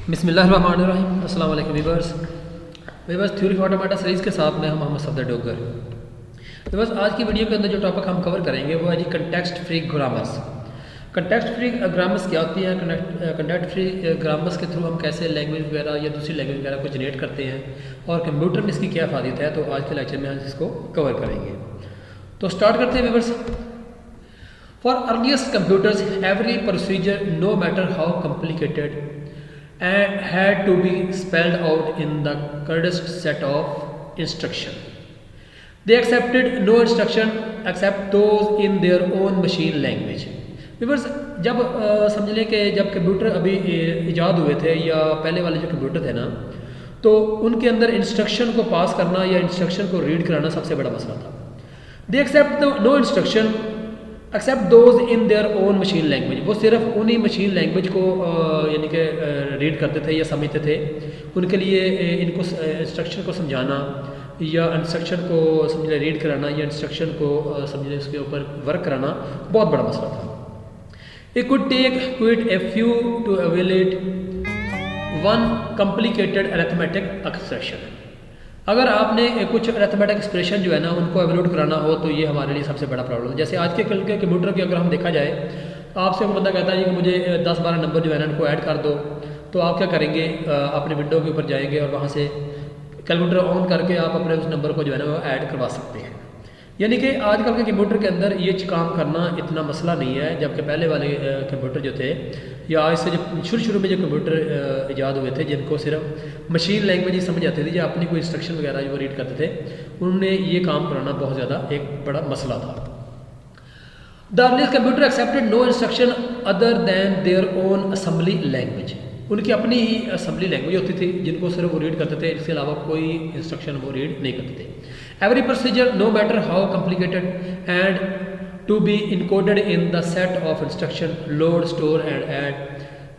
बिस्मिल्लाहिर्रहमानिर्रहीम। अस्सलाम वालेकुम viewers theory of automata series के साथ मैं मोहम्मद सफदर डोगर। वीवर्स आज की वीडियो के अंदर जो टॉपिक हम कवर करेंगे वो है जी context free grammars. Context free grammars क्या होती हैं? कंटेक्स्ट फ्री ग्रामर्स के थ्रू हम कैसे लैंग्वेज वगैरह या दूसरी लैंग्वेज वगैरह को जनरेट करते हैं और कंप्यूटर में इसकी क्या फ़ायदा है, तो आज के लेक्चर में हम इसको कवर करेंगे। तो स्टार्ट करते हैं viewers. For earliest computers, every procedure, no matter how complicated, and had to be spelled out in the curdest set of instruction. They accepted no instruction except those in their own machine language. Viewers, जब समझ लें कि जब computer अभी ईजाद हुए थे या पहले वाले जो कंप्यूटर थे ना, तो उनके अंदर इंस्ट्रक्शन को पास करना या इंस्ट्रक्शन को रीड कराना सबसे बड़ा मसला था। They accept no instruction except those in their own machine language. वो सिर्फ उन्हीं मशीन लैंग्वेज को यानी कि रीड करते थे या समझते थे। उनके लिए इनको इंस्ट्रक्शन को समझाना या इंस्ट्रक्शन को समझ रीड कराना या इंस्ट्रक्शन को समझने उसके ऊपर वर्क कराना बहुत बड़ा मसला था। It could take quite a few to evaluate one complicated arithmetic expression. अगर आपने कुछ अरिथमेटिक एक्सप्रेशन जो है ना उनको एवोल्यूट कराना हो तो ये हमारे लिए सबसे बड़ा प्रॉब्लम है। जैसे आज के कल के कंप्यूटर की अगर हम देखा जाए, आपसे वो बंदा कहता है कि मुझे 10-12 नंबर जो है ना उनको ऐड कर दो, तो आप क्या करेंगे? अपने विंडो के ऊपर जाएंगे और वहाँ से कैलकुलेटर ऑन करके आप अपने उस नंबर को जो है ना वो ऐड करवा सकते हैं। यानी कि आजकल के कंप्यूटर के अंदर ये काम करना इतना मसला नहीं है, जबकि पहले वाले कंप्यूटर जो थे या आज से जब शुरू में जो कंप्यूटर ईजाद हुए थे जिनको सिर्फ मशीन लैंग्वेज ही समझ आती थी या अपनी कोई इंस्ट्रक्शन वगैरह जो रीड करते थे, उन्होंने ये काम कराना बहुत ज़्यादा एक बड़ा मसला था। The earliest computer accepted no instruction other than their own assembly language. उनकी अपनी ही असेंबली लैंग्वेज होती थी जिनको सिर्फ वो रीड करते थे, इसके अलावा कोई इंस्ट्रक्शन वो रीड नहीं करते थे। Every procedure, no matter how complicated, and to be encoded in the set of instruction, load, store and add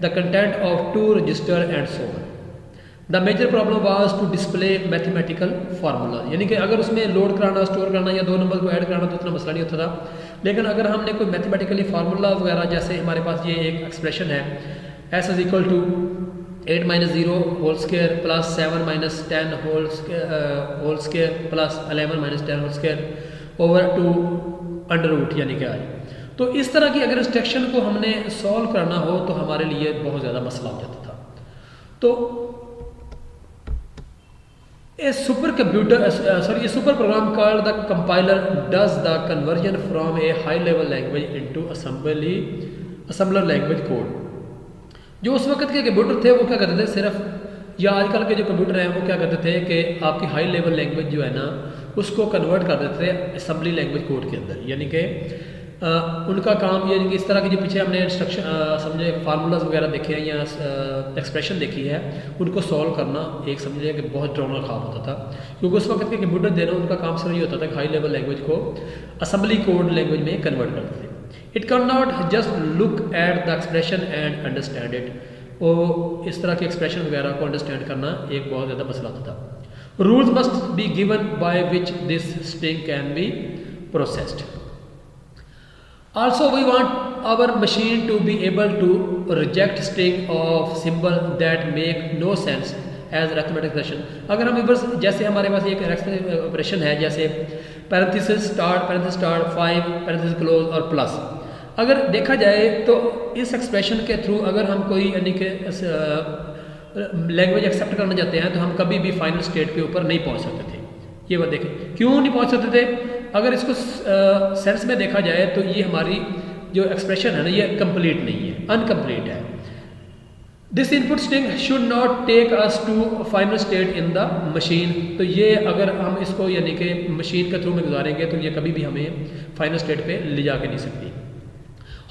the content of two register and so on. The major problem was to display mathematical formula. यानी कि अगर उसमें load कराना, store करना या दो number को add कराना तो इतना मसला नहीं होता था। लेकिन अगर हमने कोई मैथमेटिकली फार्मूला वगैरह, जैसे हमारे पास ये एक एक्सप्रेशन है S is equal to 8 - 0 whole square plus 7 - 10 whole square plus 11 - 10 whole square over 2 under root यानी कि आई। तो इस तरह की अगर इंस्ट्रक्शन को हमने सॉल्व करना हो तो हमारे लिए बहुत ज़्यादा मसला हो जाता था। तो a super program called the compiler does the conversion from a high level language into assembler language code. जो उस वक्त के कंप्यूटर थे वो क्या करते थे, सिर्फ या आजकल के जो कंप्यूटर हैं वो क्या करते थे कि आपकी हाई लेवल लैंग्वेज जो है ना उसको कन्वर्ट कर देते थे असेंबली लैंग्वेज कोड के अंदर। यानी कि उनका काम ये कि इस तरह के जो पीछे हमने इंस्ट्रक्शन समझे फार्मूलाज वगैरह देखे हैं या एक्सप्रेशन देखी है, उनको सॉल्व करना एक समझिए कि बहुत ड्राउना काम होता था, क्योंकि उस वक्त के कंप्यूटर देना उनका काम सिर्फ ये होता था कि हाई लेवल लैंग्वेज को असेंबली कोड लैंग्वेज में कन्वर्ट करते थे। It can not just look at the expression and understand it. वो इस तरह के एक्सप्रेशन वगैरह को अंडरस्टैंड करना एक बहुत ज़्यादा मसला होता था। Rules must be given by which this string can be processed. Also, we want our machine to be able to reject string of symbol that make no sense as arithmetic expression. अगर हम बस जैसे हमारे पास एक operation है जैसे parenthesis start 5 parenthesis close और plus, अगर देखा जाए तो इस एक्सप्रेशन के थ्रू अगर हम कोई यानी कि लैंग्वेज एक्सेप्ट करना चाहते हैं तो हम कभी भी फाइनल स्टेट के ऊपर नहीं पहुंच सकते थे। ये बात देखें क्यों नहीं पहुंच सकते थे। अगर इसको सेंस में देखा जाए तो ये हमारी जो एक्सप्रेशन है ना ये कंप्लीट नहीं है, अनकम्प्लीट है। This input string should not take us to final state in the machine. तो ये अगर हम इसको यानी कि मशीन के थ्रू में गुजारेंगे तो ये कभी भी हमें फाइनल स्टेट पे ले जाके नहीं सकती।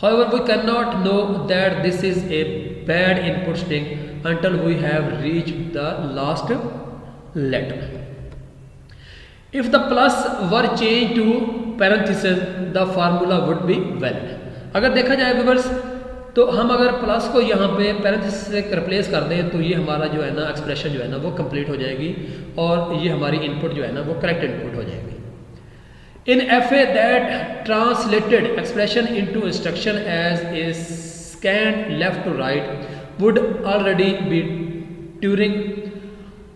However, we cannot know that this is a bad input string until we have reached the last letter. If the plus were changed to parenthesis, the formula would be valid. अगर देखा जाए viewers तो हम अगर plus को यहाँ पे parenthesis से रिप्लेस कर दें तो ये हमारा जो है ना एक्सप्रेशन जो है ना वो कंप्लीट हो जाएगी और ये हमारी इनपुट जो है ना वो करेक्ट इनपुट हो जाएगी। In FA, that translated expression into instruction as is scanned left to right would already be Turing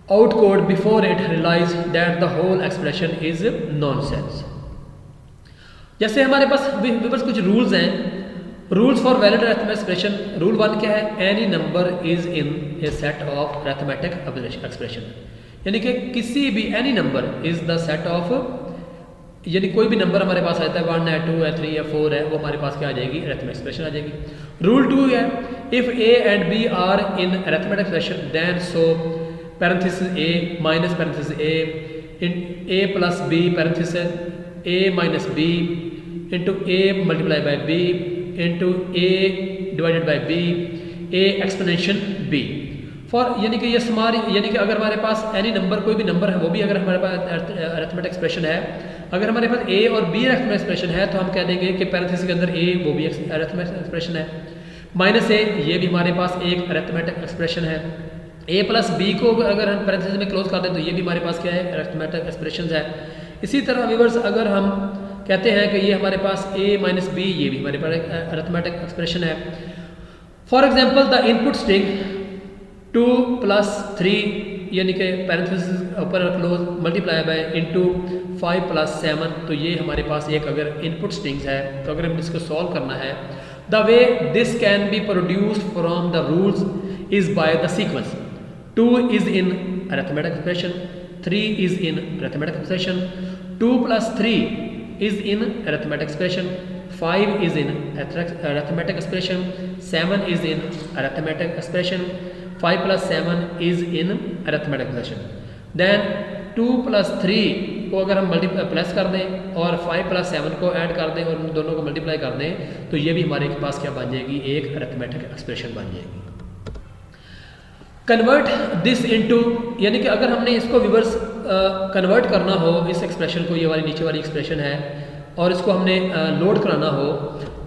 out code before it realized that the whole expression is nonsense. जैसे हमारे पास कुछ rules हैं, rules for valid arithmetic expression. Rule 1 क्या है? Any number is in A set of arithmetic expression, यानी कि किसी भी any number is the set of, यानी कोई भी नंबर हमारे पास आता है 1 है 2 है 3 है 4 है, वो हमारे पास क्या आ जाएगी? अरिथमेटिक एक्सप्रेशन आ जाएगी। रूल 2 है if A and B are in arithmetic expression then so parenthesis A minus parenthesis A in A plus B parenthesis A minus B into A multiply by B into A divided by B A exponential B for, यानी कि ये हमारी, यानी कि अगर हमारे पास any number कोई भी नंबर है वो भी अगर हमारे पास अरिथमेटिक एक्सप्रेशन है, अगर हमारे पास ए और बी अरिथमेटिक एक्सप्रेशन है तो हम कह देंगे कि पैरेंथेसिस के अंदर ए वो भी अरिथमेटिक एक्सप्रेशन है, माइनस ए ये भी हमारे पास एक अरिथमेटिक एक्सप्रेशन है, ए प्लस बी को अगर हम पैरेंथेसिस में क्लोज कर दें तो ये भी हमारे पास क्या है? अरिथमेटिक एक्सप्रेशन है। इसी तरह व्यूअर्स अगर हम कहते हैं कि ये हमारे पास a माइनस बी, ये भी हमारे पास अरिथमेटिक एक्सप्रेशन है। For example the input string 2 plus 3 यानी कि पैरेंथेसिस ऊपर close multiply by into 5 plus 7, तो ये हमारे पास एक अगर इनपुट स्ट्रिंग्स है तो अगर हम इसको सॉल्व करना है the way this can be produced from the rules is by the sequence 2 is in arithmetic expression, 3 is in arithmetic expression, 2 plus 3 is in arithmetic expression, 5 is in arithmetic expression, 7 is in arithmetic expression, 5 plus 7 is in arithmetic expression. Then 2 plus 3 को अगर हम plus कर दें और 5 plus 7 को add कर दें और उन दोनों को मल्टीप्लाई कर दें तो ये भी हमारे पास क्या बन जाएगी? एक अरिथमेटिक एक्सप्रेशन बन जाएगी। कन्वर्ट दिस इनटू, यानी कि अगर हमने इसको रिवर्स कन्वर्ट करना हो इस एक्सप्रेशन को, ये वाली नीचे वाली एक्सप्रेशन है, और इसको हमने लोड कराना हो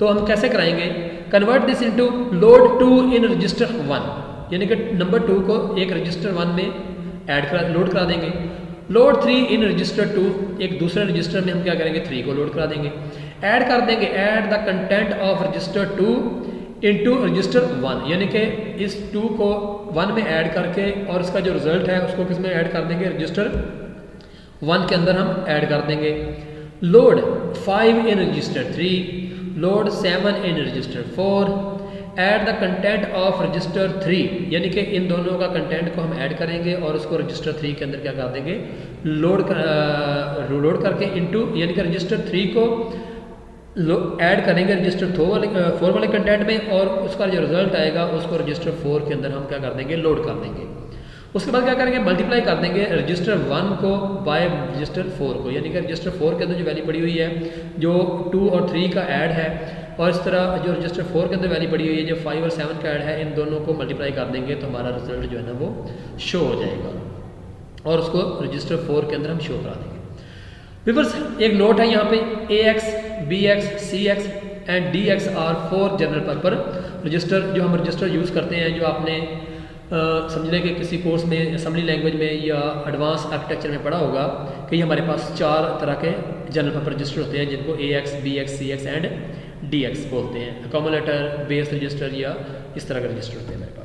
तो हम कैसे कराएंगे? Convert this into load 2 in register 1, यानी कि नंबर 2 को एक रजिस्टर 1 में लोड करा देंगे। लोड 3 इन रजिस्टर 2, एक दूसरे रजिस्टर में हम क्या करेंगे? 3 को लोड करा देंगे। ऐड कर देंगे, add the content of register 2 into register 1, यानी कि इस 2 को 1 में ऐड करके और इसका जो रिजल्ट है उसको किस में ऐड कर देंगे? रजिस्टर 1 के अंदर हम ऐड कर देंगे। Load 5 in register 3, load 7 in register 4, add the content of register 3, यानी कि इन दोनों का कंटेंट को हम ऐड करेंगे और उसको रजिस्टर 3 के अंदर क्या कर देंगे? लोड करके इनटू, यानी कि रजिस्टर 3 को ऐड करेंगे रजिस्टर 4 वाले कंटेंट में और उसका जो रिजल्ट आएगा उसको रजिस्टर 4 के अंदर हम क्या कर देंगे? लोड कर देंगे। उसके बाद क्या करेंगे? मल्टीप्लाई कर देंगे रजिस्टर 1 को बाय रजिस्टर 4 को, यानी कि रजिस्टर 4 के अंदर जो वैल्यू पड़ी हुई है जो 2 और 3 का ऐड है, और इस तरह जो रजिस्टर 4 के अंदर वैल्यू पड़ी हुई है जो 5 और 7 का ऐड है, इन दोनों को मल्टीप्लाई कर देंगे तो हमारा रिजल्ट जो है ना वो शो हो जाएगा और उसको रजिस्टर 4 के अंदर हम शो करा देंगे। व्यूअर्स एक नोट है यहाँ पे, AX, BX, CX and DX are 4 general purpose register. जो हम रजिस्टर यूज़ करते हैं, जो आपने समझने के किसी कोर्स में असेंबली लैंग्वेज में या एडवांस आर्किटेक्चर में पढ़ा होगा कि हमारे पास 4 तरह के जनरल पर्पस रजिस्टर होते हैं जिनको AX, BX, CX and DX बोलते हैं। अकोमोलेटर, बेस रजिस्टर या इस तरह के रजिस्टर होते हैं हमारे पास।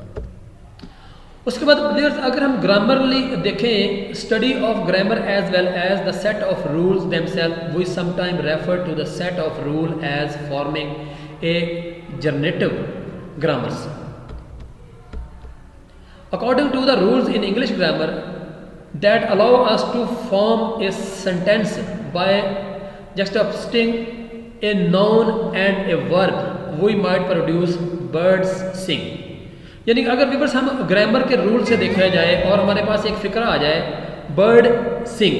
उसके बाद अगर हम ग्रामरली देखें, study of grammar as well as the set of rules themselves, we sometime refer to the set of rule as forming a generative grammars. According to the rules in English grammar that allow us to form a sentence by juxtaposing a noun and a verb, we might produce birds sing। यानी अगर viewers हम grammar के rule से देखा जाए और हमारे पास एक फिक्रा आ जाए बर्ड सिंग,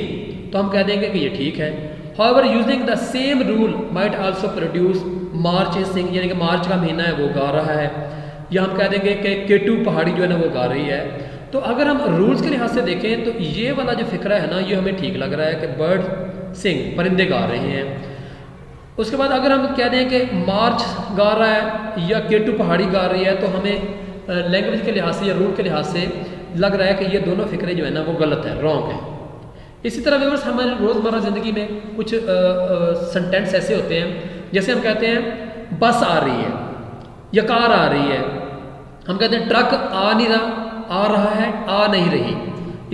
तो हम कह देंगे कि ये ठीक है। However, using the same rule might also produce march sing, यानी कि मार्च का महीना है वो गा रहा है, या हम कह देंगे कि केटू पहाड़ी जो है ना वो गा रही है। तो अगर हम रूल्स के लिहाज से देखें तो ये वाला जो फिक्रा है ना ये हमें ठीक लग रहा है कि बर्ड सिंग परिंदे गा रहे हैं। उसके बाद अगर हम कह दें कि मार्च गा रहा है या केटू पहाड़ी गा रही है तो हमें लैंग्वेज के लिहाज से या रूल के लिहाज से लग रहा है कि ये दोनों फिक्रे जो है ना वो गलत है, रॉन्ग है। इसी तरह व्यूअर्स हमारे रोज़मर्रा ज़िंदगी में कुछ सेंटेंस ऐसे होते हैं, जैसे हम कहते हैं बस आ रही है या कार आ रही है, हम कहते हैं ट्रक आ नहीं रहा, आ रहा है, आ नहीं रही।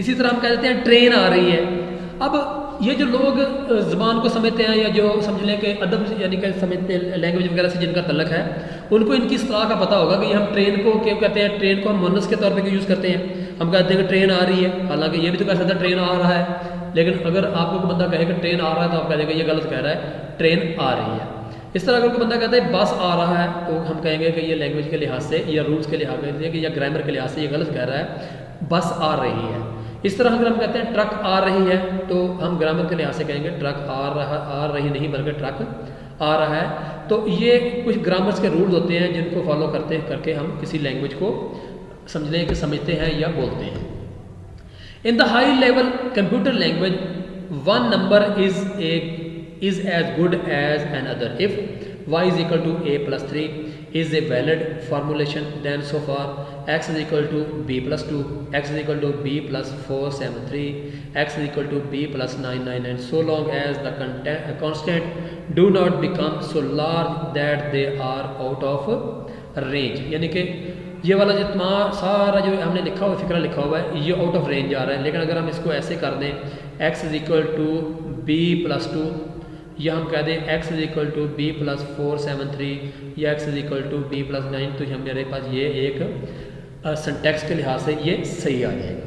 इसी तरह हम कह देते हैं ट्रेन आ रही है। अब ये जो लोग ज़बान को समझते हैं या जो समझ लें कि अदब यानी कि समझते हैं लैंग्वेज वगैरह से जिनका तल्लक है, उनको इनकी इस्तिलाह का पता होगा कि हम ट्रेन को क्या कहते हैं। ट्रेन को हम मुअन्नस के तौर पे क्यों यूज़ करते हैं? हम कहते हैं कि ट्रेन आ रही है, हालांकि ये भी तो कह सकते हैं ट्रेन आ रहा है। लेकिन अगर आपको कोई बंदा कहे कि ट्रेन आ रहा है तो आप कह देंगे ये गलत कह रहा है, ट्रेन आ रही है। इस तरह अगर कोई बंदा कहता है बस आ रहा है तो हम कहेंगे कि ये लैंग्वेज के लिहाज से या रूल्स के लिहाज से या ग्रामर के लिहाज से ये गलत कह रहा है, बस आ रही है। इस तरह अगर हम कहते हैं ट्रक आ रही है तो हम ग्रामर के लिहाज से कहेंगे ट्रक आ रही नहीं बल्कि ट्रक आ रहा है। तो ये कुछ ग्रामर्स के रूल्स होते हैं जिनको फॉलो करके हम किसी लैंग्वेज को समझते हैं या बोलते हैं। In the high level computer language one number is as good as another. If y is equal to a plus 3 is a valid formulation, then so far x is equal to b plus 2, x is equal to b plus 4 7 3, x is equal to b plus 9 9, and so long as the constant do not become so large that they are out of range। यानी कि ये वाला जितना सारा जो हमने लिखा हुआ फिक्रा लिखा हुआ है ये आउट ऑफ रेंज आ रहा है। लेकिन अगर हम इसको ऐसे कर दें x is equal to b plus 2 या हम कह दें x is equal to b plus 4 7 3 या x is equal to b plus 9, तो मेरे पास ये एक सिंटैक्स के लिहाज से ये सही आ जाएगा।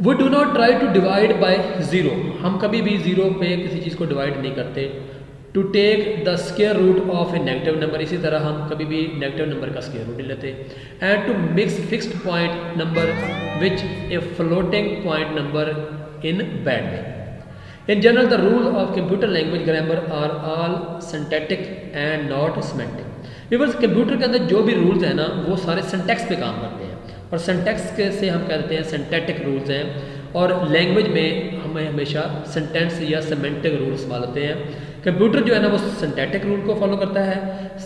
We do not try to divide by zero, हम कभी भी ज़ीरो पे किसी चीज़ को डिवाइड नहीं करते। To take the square root of a negative number, इसी तरह हम कभी भी नेगेटिव नंबर का स्क्वायर रूट नहीं लेते। And to mix fixed point number with a floating point number in bad way। In general, the rules of computer language grammar are all syntactic and not semantic। Weavers computer के अंदर जो भी rules हैं ना वो सारे syntax पे काम करते हैं और सिंटैक्स के से हम कहते हैं सिंटैक्टिक रूल्स हैं। और लैंग्वेज में हमें हमेशा सेंटेंस या सेमेंटिक रूल इस्तेमाल होते हैं। कंप्यूटर जो है ना वो सिंटैक्टिक रूल को फॉलो करता है,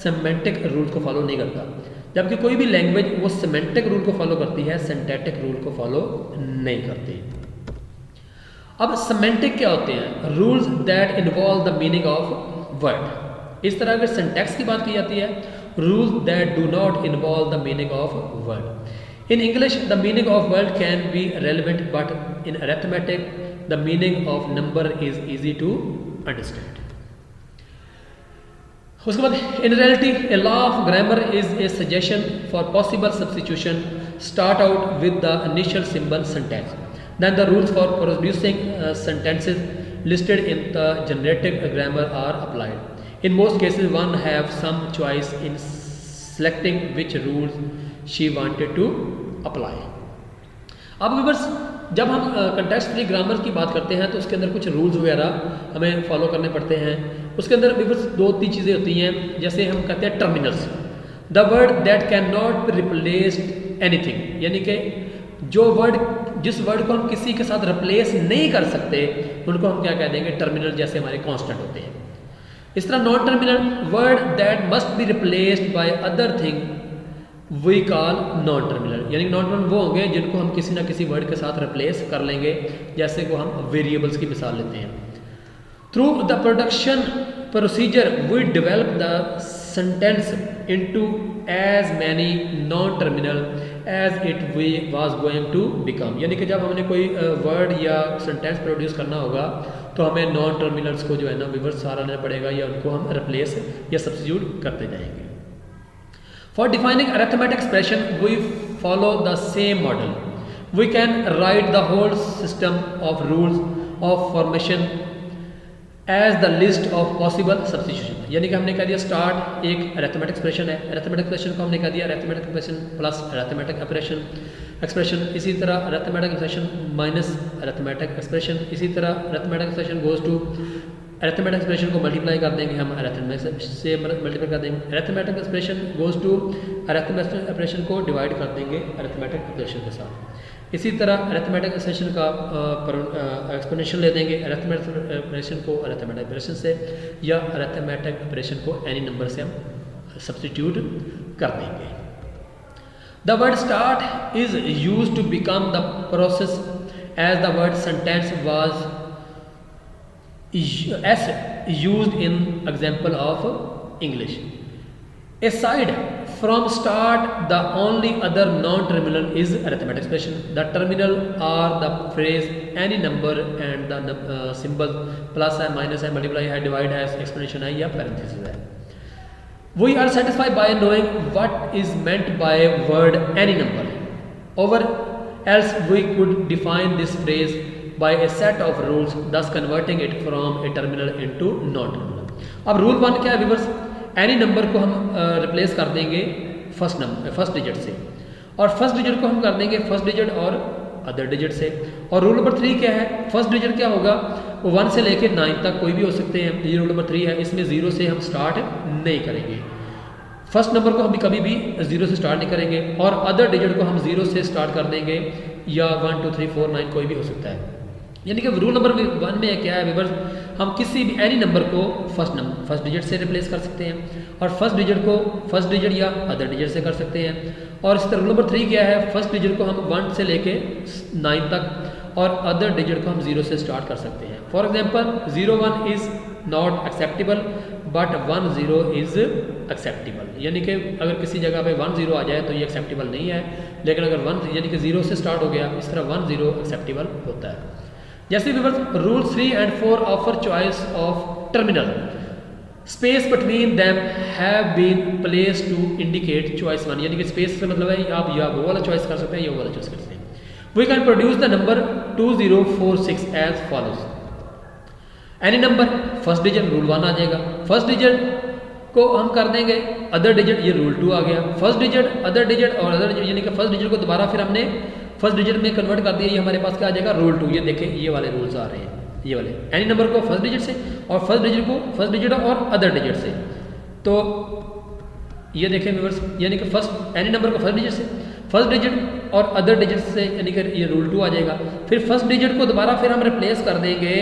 सेमेंटिक रूल को फॉलो नहीं करता। जबकि कोई भी लैंग्वेज वो सेमेंटिक रूल को फॉलो करती है, सिंटैक्टिक रूल को फॉलो नहीं करती। अब सेमेंटिक क्या होते हैं? Rules that involve the meaning of word. इस तरह अगर सिंटैक्स की बात की जाती है, rules that do not involve the meaning of word. In English the meaning of word can be relevant, but in arithmetic the meaning of number is easy to understand. उसके बाद in reality a law of grammar is a suggestion for possible substitution start out with the initial symbol syntax. Then the rules for producing sentences listed in the generative grammar are applied. In most cases, one have some choice in selecting which rules she wanted to apply. अब viewers जब हम context free grammar की बात करते हैं तो उसके अंदर कुछ रूल्स वगैरह हमें फॉलो करने पड़ते हैं। उसके अंदर व्यूअर्स दो तीन चीज़ें होती हैं, जैसे हम कहते हैं terminals, the word that can not be replaced anything, यानी कि जिस वर्ड को हम किसी के साथ रिप्लेस नहीं कर सकते उनको हम क्या कह देंगे? टर्मिनल, जैसे हमारे कांस्टेंट होते हैं। इस तरह non terminal word that must be replaced by other thing we call non terminal, यानी नॉन टर्मिनल वो होंगे जिनको हम किसी ना किसी वर्ड के साथ रिप्लेस कर लेंगे, जैसे को हम वेरिएबल्स की मिसाल लेते हैं। Through the production procedure we develop the sentence into as many non terminal as it we was going to become, यानी कि जब हमने कोई वर्ड या सेंटेंस प्रोड्यूस करना होगा तो हमें नॉन टर्मिनल्स को जो है ना विवर्स सहारा लेना पड़ेगा या उनको हम रिप्लेस या सब्स्टिट्यूट करते जाएंगे। For defining arithmetic expression we follow the same model. We can write the whole system of rules of formation as the list of possible substitution, यानी कि हमने कह दिया स्टार्ट एक अरिथमेटिक एक्सप्रेशन है, अरिथमेटिक एक्सप्रेशन को हमने कह दिया arithmetic expression plus arithmetic expression, इसी तरह arithmetic expression minus arithmetic expression, इसी तरह arithmetic expression goes to arithmetic expression को मल्टीप्लाई कर देंगे हम अरिथमेटिक से मल्टीप्लाई कर देंगे, arithmetic expression goes to arithmetic expression को डिवाइड कर देंगे अरिथमेटिक एक्सप्रेशन के साथ। इसी तरह अरिथमेटिक एक्सप्रेशन का एक्सपोनेंशियल ले देंगे अरिथमेटिक ऑपरेशन को अरिथमेटिक ऑपरेशन से, या अरिथमेटिक ऑपरेशन को एनी नंबर से हम सब्स्टिट्यूट कर देंगे। The word start is used to become the process as the word sentence was used in example of English. A side From start, the only other non-terminal is arithmetic expression. The terminal are the phrase any number and the symbol plus and minus and multiply and divide as explanation है या parenthesis है. We are satisfied by knowing what is meant by word any number. Or else we could define this phrase by a set of rules, thus converting it from a terminal into non-terminal. अब rule 1 क्या है viewers? Any number को हम replace कर देंगे first digit से, और first digit को हम कर देंगे फर्स्ट डिजिट और अदर डिजिट से. और रूल नंबर 3 क्या है? फर्स्ट डिजिट क्या होगा? वो 1 से लेके 9 तक कोई भी हो सकते हैं. ये रूल नंबर 3 है. इसमें 0 से हम स्टार्ट नहीं करेंगे. फर्स्ट नंबर को हम कभी भी 0 से स्टार्ट नहीं करेंगे, और अदर डिजिट को हम 0 से स्टार्ट कर देंगे, या 1 2 3 4 9 कोई भी हो सकता है. यानी कि रूल नंबर 1 में क्या है व्यूअर्स? हम किसी भी एनी नंबर को फर्स्ट डिजिट से रिप्लेस कर सकते हैं, और फर्स्ट डिजिट को फर्स्ट डिजिट या अदर डिजिट से कर सकते हैं. और इस तरह रूल नंबर 3 क्या है? फर्स्ट डिजिट को हम 1 से लेके 9 तक, और अदर डिजिट को हम 0 से स्टार्ट कर सकते हैं. For example 0 1 is not acceptable but 1 0 is acceptable. यानी कि अगर किसी जगह पे 1 0 आ जाए तो ये एक्सेप्टेबल नहीं है, लेकिन अगर 1 यानी कि 0 से स्टार्ट हो गया, इस तरह 1 0 एक्सेप्टेबल होता है. जैसे viewers rule 3 and 4 offer choice of terminal. Space between them have been place to indicate choice 1. यानी कि स्पेस से मतलब है आप या वो वाला चॉइस कर सकते हैं या वो वाला चॉइस कर सकते हैं. We can produce the number 2046 as follows. Any number first digit rule 1 आ जाएगा. फर्स्ट डिजिट को हम कर देंगे अदर डिजिट, ये रूल 2 आ गया. फर्स्ट डिजिट अदर डिजिट और अदर डिजिट, यानी कि फर्स्ट डिजिट को दोबारा फिर हमने फर्स्ट डिजिट में कन्वर्ट कर दिया. ये हमारे पास क्या आ जाएगा? रूल 2. ये देखें ये वाले रूल्स आ रहे हैं, ये वाले. एनी नंबर को फर्स्ट डिजिट से, और फर्स्ट डिजिट को फर्स्ट डिजिट और अदर डिजिट से. तो ये देखें व्यूअर्स, यानी कि फर्स्ट एनी नंबर को फर्स्ट डिजिट से, फर्स्ट डिजिट और अदर डिजिट से, यानी कि ये रूल 2 आ जाएगा. फिर फर्स्ट डिजिट को दोबारा फिर हम रिप्लेस कर देंगे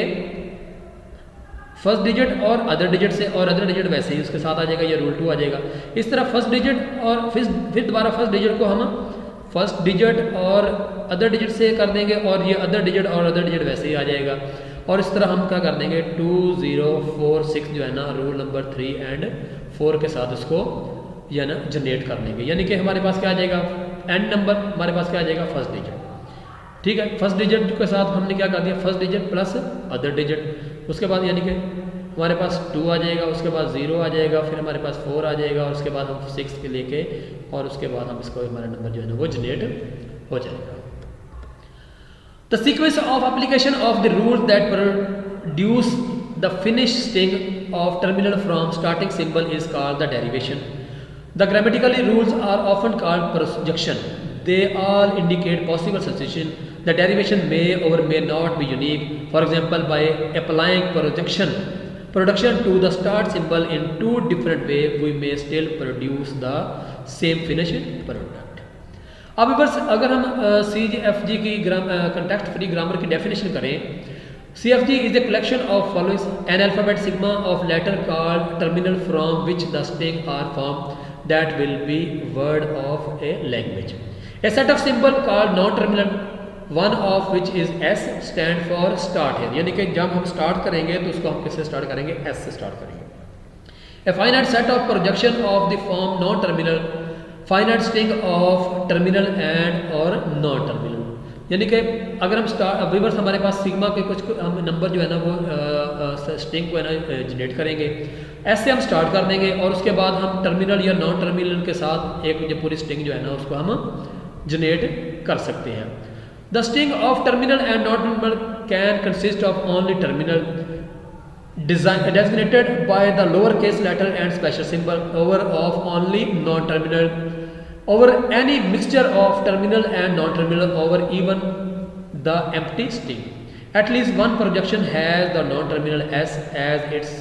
फर्स्ट डिजिट और अदर डिजिट से, और अदर डिजिट वैसे ही उसके साथ आ जाएगा, ये रूल 2 आ जाएगा. इस तरह फर्स्ट डिजिट और फिर दोबारा फर्स्ट डिजिट को हम फर्स्ट डिजिट और अदर डिजिट से कर देंगे, और ये अदर डिजिट और अदर डिजिट वैसे ही आ जाएगा. और इस तरह हम क्या कर देंगे 2046 जो है ना रूल नंबर 3 and 4 के साथ उसको या ना जनरेट कर लेंगे. यानी कि हमारे पास क्या आ जाएगा? एंड नंबर हमारे पास क्या आ जाएगा? First digit. ठीक है, फर्स्ट डिजिट के साथ हमने क्या कर दिया? First digit plus other digit. उसके बाद यानी कि हमारे पास 2 आ जाएगा, उसके बाद 0 आ जाएगा, फिर हमारे पास 4 आ जाएगा, और उसके बाद हम 6 के लेके, और उसके बाद हम इसको हमारा नंबर जो है ना वो जनरेट हो जाएगा. The sequence of application of the rules that produce the finish string of terminal from starting symbol is called the derivation. The grammatically rules are often called projection. They all indicate possible substitution. The derivation may or may not be unique. For example, by applying production to the start symbol in 2 different ways, we may still produce the same finished product. अब बस अगर हम CFG की context free grammar की definition करें, CFG is a collection of follows: an alphabet sigma of letter called terminal from which the string are formed that will be word of a language. A set of symbol called non-terminal, one of which is S stand for start है. यानी कि जब हम start करेंगे तो उसको हम किससे स्टार्ट करेंगे? S से स्टार्ट करेंगे. A finite set of projection of the form non-terminal, finite string of terminal and or non-terminal. यानी कि अगर हम व्यूअर्स हमारे पास सिग्मा के कुछ हम नंबर जो है ना वो स्ट्रिंग को है ना जनरेट करेंगे, ऐसे हम स्टार्ट कर देंगे, और उसके बाद हम टर्मिनल या नॉन टर्मिनल के साथ एक जो पूरी स्ट्रिंग जो है ना उसको हम जनरेट कर सकते हैं. The string of terminal and non terminal can consist of only terminal designated by the lower case letter and special symbol, over of only non terminal, over any mixture of terminal and non terminal, over even the empty string. At least one projection has the non terminal S as its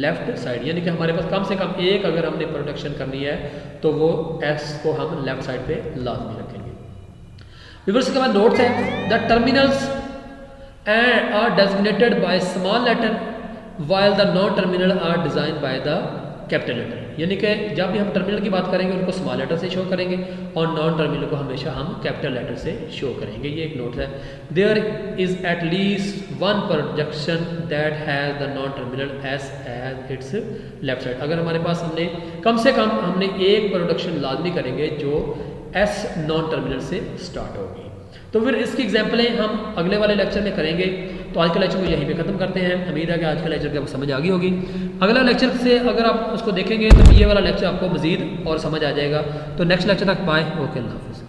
left side. यानी कि हमारे पास कम से कम एक अगर हमने production करनी है तो वो S को हम लेफ्ट साइड पे लाजमी रखेंगे. व्यूअर्स के बाद नोट्स है, the terminals are designated by small letter while the non terminal are designed by the capital letter, यानी कि जब भी हम टर्मिनल की बात करेंगे उनको स्मॉल लेटर से शो करेंगे और नॉन टर्मिनल को हमेशा हम कैपिटल लेटर से शो करेंगे। ये एक नोट है। There is at least one production that has the non terminal S as its left side. अगर हमारे पास कम से कम हमने एक प्रोडक्शन लाजमी करेंगे जो एस नॉन टर्मिनल से स्टार्ट होगी। तो फिर इसकी एग्जांपलें हम अगले वाले लेक्चर में करेंगे। तो आज के लेक्चर को यहीं पे ख़त्म करते हैं। उम्मीद है कि आज का लेक्चर की आपको समझ आ गई होगी। अगला लेक्चर से अगर आप उसको देखेंगे तो ये वाला लेक्चर आपको मज़ीद और समझ आ जाएगा। तो नेक्स्ट लेक्चर तक बाय, ओके, अल्लाह हाफ़िज़।